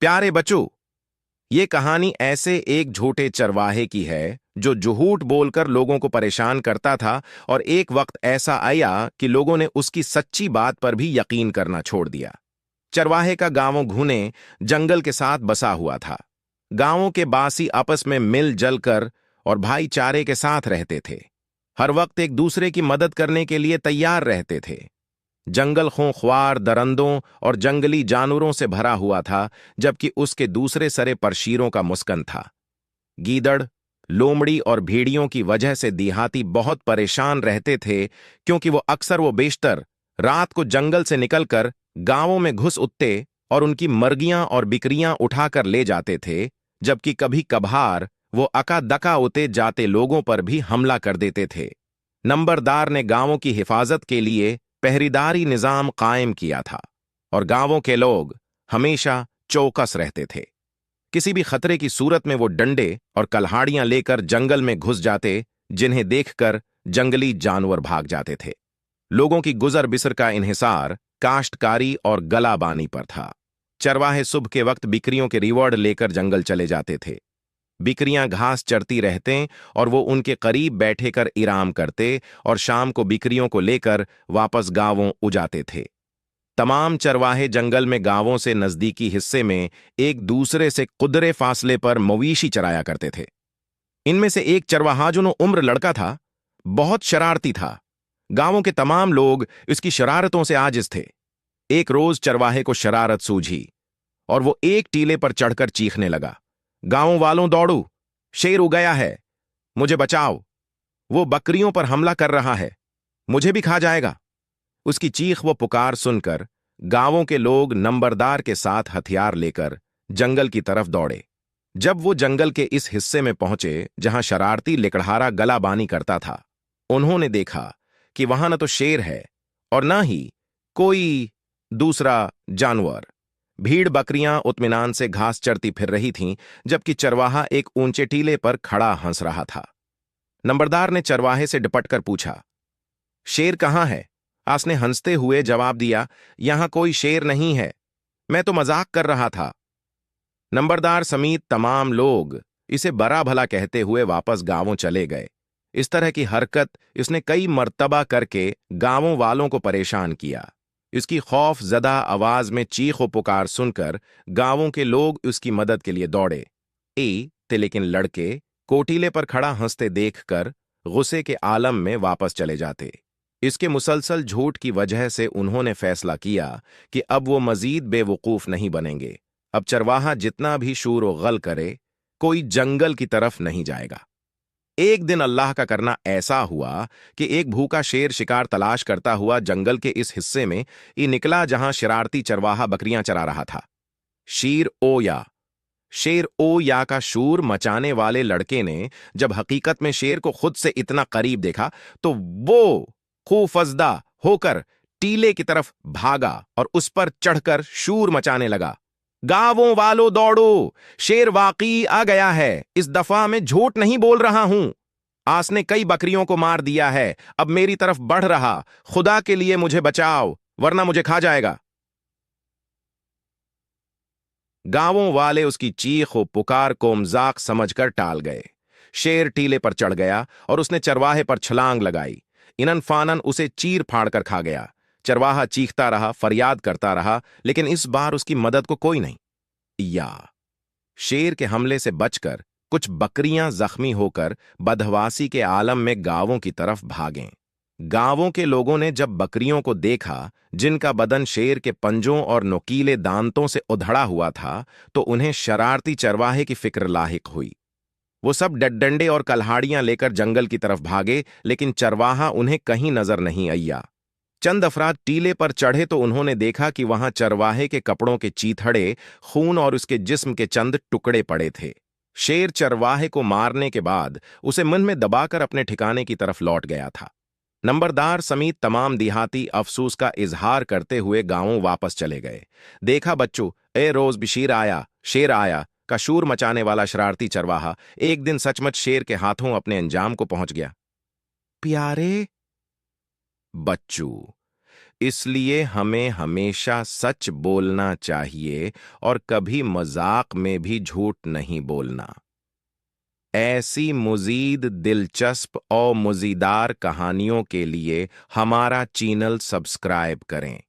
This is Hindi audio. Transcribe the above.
प्यारे बच्चों, ये कहानी ऐसे एक झूठे चरवाहे की है जो झूठ बोलकर लोगों को परेशान करता था। और एक वक्त ऐसा आया कि लोगों ने उसकी सच्ची बात पर भी यकीन करना छोड़ दिया। चरवाहे का गांवों घुने जंगल के साथ बसा हुआ था। गांवों के बासी आपस में मिल जल कर और भाईचारे के साथ रहते थे। हर वक्त एक दूसरे की मदद करने के लिए तैयार रहते थे। जंगल खूंखार दरंदों और जंगली जानवरों से भरा हुआ था, जबकि उसके दूसरे सरे पर शेरों का मुस्कन था। गीदड़, लोमड़ी और भेड़ियों की वजह से देहाती बहुत परेशान रहते थे, क्योंकि वो बेशतर रात को जंगल से निकलकर गांवों में घुस उठते और उनकी मर्गियां और बिकरियां उठाकर ले जाते थे, जबकि कभी कभार वो अका दका उते जाते लोगों पर भी हमला कर देते थे। नंबरदार ने गांवों की हिफाजत के लिए पहरेदारी निजाम कायम किया था और गांवों के लोग हमेशा चौकस रहते थे। किसी भी खतरे की सूरत में वो डंडे और कल्हाड़ियां लेकर जंगल में घुस जाते, जिन्हें देखकर जंगली जानवर भाग जाते थे। लोगों की गुजर बिसर का इन्हिसार काश्तकारी और गलाबानी पर था। चरवाहे सुबह के वक्त बिकरियों के रिवॉर्ड लेकर जंगल चले जाते थे। बिकरियां घास चरती रहते और वो उनके करीब बैठे कर इराम करते और शाम को बिकरियों को लेकर वापस गांवों उजाते थे। तमाम चरवाहे जंगल में गांवों से नजदीकी हिस्से में एक दूसरे से कुदरे फासले पर मवेशी चराया करते थे। इनमें से एक चरवाहा जो उम्र लड़का था, बहुत शरारती था। गांवों के तमाम लोग इसकी शरारतों से आजिज थे। एक रोज चरवाहे को शरारत सूझी और वो एक टीले पर चढ़कर चीखने लगा, गांव वालों दौड़ो, शेर उगया है, मुझे बचाओ, वो बकरियों पर हमला कर रहा है, मुझे भी खा जाएगा। उसकी चीख वो पुकार सुनकर गांवों के लोग नंबरदार के साथ हथियार लेकर जंगल की तरफ दौड़े। जब वो जंगल के इस हिस्से में पहुंचे जहां शरारती लिकड़हारा गलाबानी करता था, उन्होंने देखा कि वहां न तो शेर है और न ही कोई दूसरा जानवर। भीड़ बकरियां उत्मीनान से घास चरती फिर रही थीं, जबकि चरवाहा एक ऊंचे टीले पर खड़ा हंस रहा था। नंबरदार ने चरवाहे से डिपटकर पूछा, शेर कहां है? आस ने हंसते हुए जवाब दिया, यहां कोई शेर नहीं है, मैं तो मजाक कर रहा था। नंबरदार समेत तमाम लोग इसे बड़ा भला कहते हुए वापस गांवों चले गए। इस तरह की हरकत इसने कई मर्तबा करके गांवों वालों को परेशान किया। इसकी खौफ ज़दा आवाज में चीखो पुकार सुनकर गांवों के लोग उसकी मदद के लिए दौड़े लेकिन लड़के कोटीले पर खड़ा हंसते देखकर गुस्से के आलम में वापस चले जाते। इसके मुसलसल झूठ की वजह से उन्होंने फैसला किया कि अब वो मजीद बेवकूफ नहीं बनेंगे। अब चरवाहा जितना भी शूर व गल करे, कोई जंगल की तरफ नहीं जाएगा। एक दिन अल्लाह का करना ऐसा हुआ कि एक भूखा शेर शिकार तलाश करता हुआ जंगल के इस हिस्से में ही निकला जहां शरारती चरवाहा बकरियां चरा रहा था। शेर ओ या का शूर मचाने वाले लड़के ने जब हकीकत में शेर को खुद से इतना करीब देखा, तो वो खूफजदा होकर टीले की तरफ भागा और उस पर चढ़कर शूर मचाने लगा, गांवों वालों दौड़ो, शेर वाकई आ गया है, इस दफा मैं झूठ नहीं बोल रहा हूं। आस ने कई बकरियों को मार दिया है, अब मेरी तरफ बढ़ रहा, खुदा के लिए मुझे बचाओ, वरना मुझे खा जाएगा। गांवों वाले उसकी चीख और पुकार को मजाक समझकर टाल गए। शेर टीले पर चढ़ गया और उसने चरवाहे पर छलांग लगाई। इनन फानन उसे चीर फाड़ कर खा गया। चरवाहा चीखता रहा, फरियाद करता रहा, लेकिन इस बार उसकी मदद को कोई नहीं। शेर के हमले से बचकर कुछ बकरियां जख्मी होकर बदहवासी के आलम में गांवों की तरफ भागें। गांवों के लोगों ने जब बकरियों को देखा, जिनका बदन शेर के पंजों और नुकीले दांतों से उधड़ा हुआ था, तो उन्हें शरारती चरवाहे की फिक्र लाहिक हुई। वो सब डंडे और कल्हाड़ियां लेकर जंगल की तरफ भागे, लेकिन चरवाहा उन्हें कहीं नजर नहीं आया। चंद अफराद टीले पर चढ़े तो उन्होंने देखा कि वहां चरवाहे के कपड़ों के चीथड़े, खून और उसके जिस्म के चंद टुकड़े पड़े थे। शेर चरवाहे को मारने के बाद उसे मुंह में दबाकर अपने ठिकाने की तरफ लौट गया था। नंबरदार समेत तमाम देहाती अफसोस का इजहार करते हुए गांवों वापस चले गए। देखा बच्चों, ए रोज भी शेर आया का शूर मचाने वाला शरारती चरवाहा एक दिन सचमुच शेर के हाथों अपने अंजाम को पहुंच गया। प्यारे बच्चों, इसलिए हमें हमेशा सच बोलना चाहिए और कभी मजाक में भी झूठ नहीं बोलना। ऐसी मज़ीद दिलचस्प और मज़ेदार कहानियों के लिए हमारा चैनल सब्सक्राइब करें।